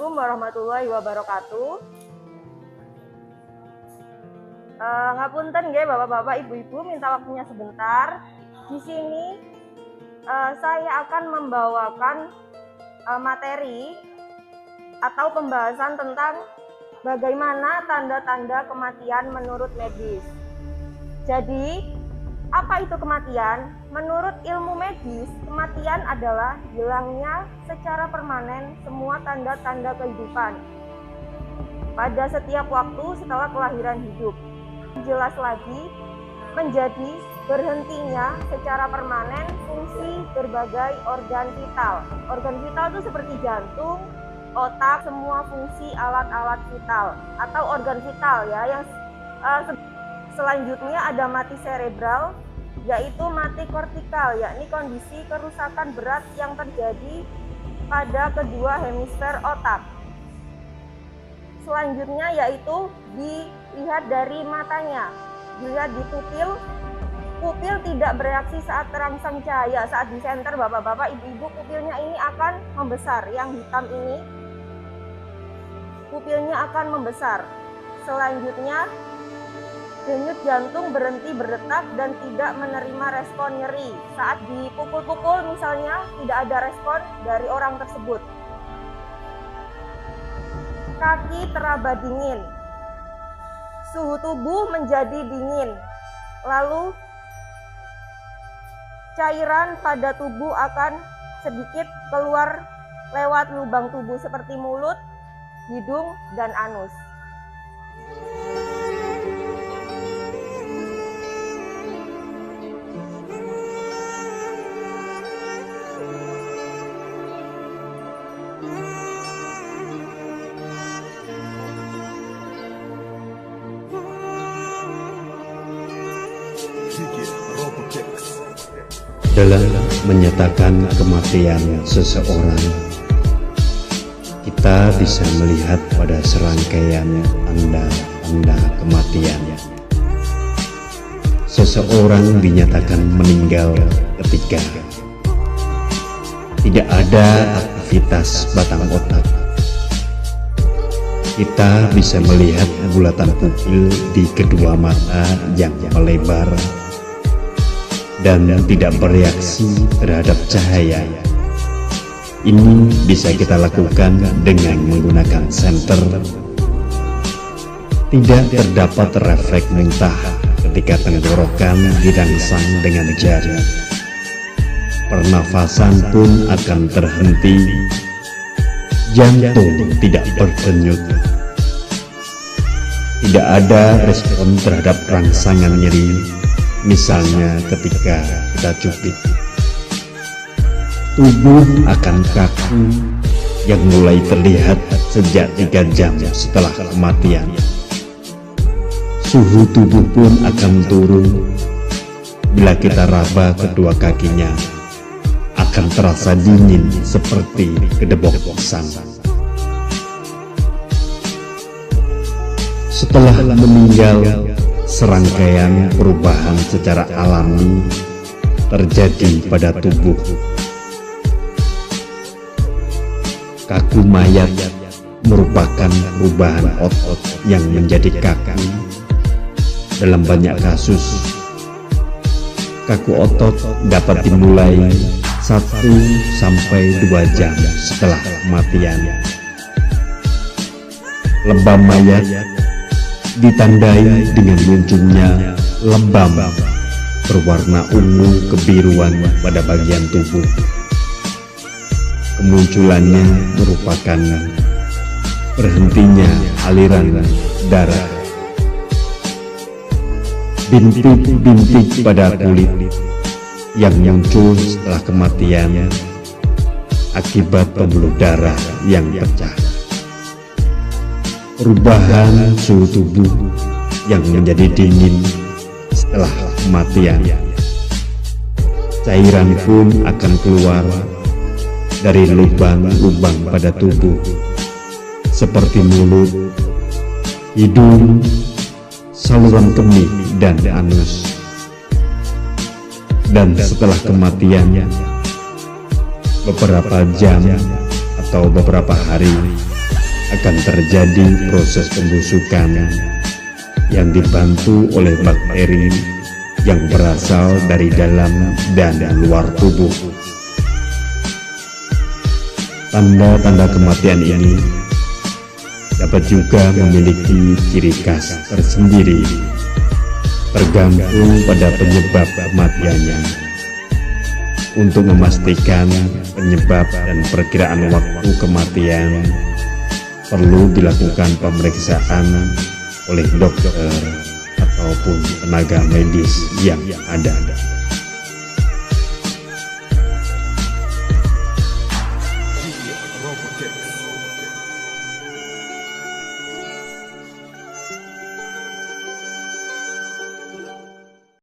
Assalamualaikum warahmatullahi wabarakatuh. Ngapunten nggih Bapak-bapak, Ibu-ibu, minta waktunya sebentar. Di sini saya akan membawakan materi atau pembahasan tentang bagaimana tanda-tanda kematian menurut medis. Jadi, apa itu kematian? Menurut ilmu medis, kematian adalah hilangnya secara permanen semua tanda-tanda kehidupan pada setiap waktu setelah kelahiran hidup. Jelas lagi, menjadi berhentinya secara permanen fungsi berbagai organ vital. Organ vital itu seperti jantung, otak, semua fungsi alat-alat vital atau organ vital ya. Yang selanjutnya ada mati cerebral, yaitu mati kortikal, yakni kondisi kerusakan berat yang terjadi pada kedua hemisfer otak. Selanjutnya yaitu dilihat dari matanya. Dilihat di pupil, pupil tidak bereaksi saat terangsang cahaya. Saat di senter Bapak-bapak, Ibu-ibu, pupilnya ini akan membesar. Yang hitam ini pupilnya akan membesar. Selanjutnya, denyut jantung berhenti berdetak dan tidak menerima respon nyeri. Saat dipukul-pukul misalnya, tidak ada respon dari orang tersebut. Kaki teraba dingin. Suhu tubuh menjadi dingin. Lalu, cairan pada tubuh akan sedikit keluar lewat lubang tubuh seperti mulut, hidung, dan anus. Dalam menyatakan kematian seseorang, kita bisa melihat pada serangkaian tanda-tanda kematian. Seseorang dinyatakan meninggal ketika tidak ada aktivitas batang otak. Kita bisa melihat bulatan pupil di kedua mata yang melebar dan tidak bereaksi terhadap cahaya. Ini bisa kita lakukan dengan menggunakan senter. Tidak terdapat refleks muntah ketika tenggorokan dirangsang dengan jari. Pernafasan pun akan terhenti. Jantung tidak berdenyut. Tidak ada respon terhadap rangsangan nyeri. Misalnya ketika kita cubit, tubuh akan kaku yang mulai terlihat sejak 3 jam setelah kematian. Suhu tubuh pun akan turun. Bila kita raba kedua kakinya, akan terasa dingin seperti kedebok pisang. Setelah meninggal, serangkaian perubahan secara alami terjadi pada tubuh. Kaku mayat merupakan perubahan otot yang menjadi kaku. Dalam banyak kasus, kaku otot dapat dimulai 1-2 jam setelah kematian. Lebam mayat ditandai dengan munculnya lebam berwarna ungu kebiruan pada bagian tubuh. Kemunculannya merupakan berhentinya aliran darah. Bintik-bintik pada kulit yang muncul setelah kematian akibat pembuluh darah yang pecah. Perubahan suhu tubuh yang menjadi dingin setelah kematian. Cairan pun akan keluar dari lubang-lubang pada tubuh seperti mulut, hidung, saluran kemih, dan anus. Dan setelah kematian, beberapa jam atau beberapa hari, akan terjadi proses pembusukan yang dibantu oleh bakteri yang berasal dari dalam dan luar tubuh. Tanda-tanda kematian ini dapat juga memiliki ciri khas tersendiri, tergantung pada penyebab kematiannya. Untuk memastikan penyebab dan perkiraan waktu kematian, perlu dilakukan pemeriksaan oleh dokter ataupun tenaga medis yang ada.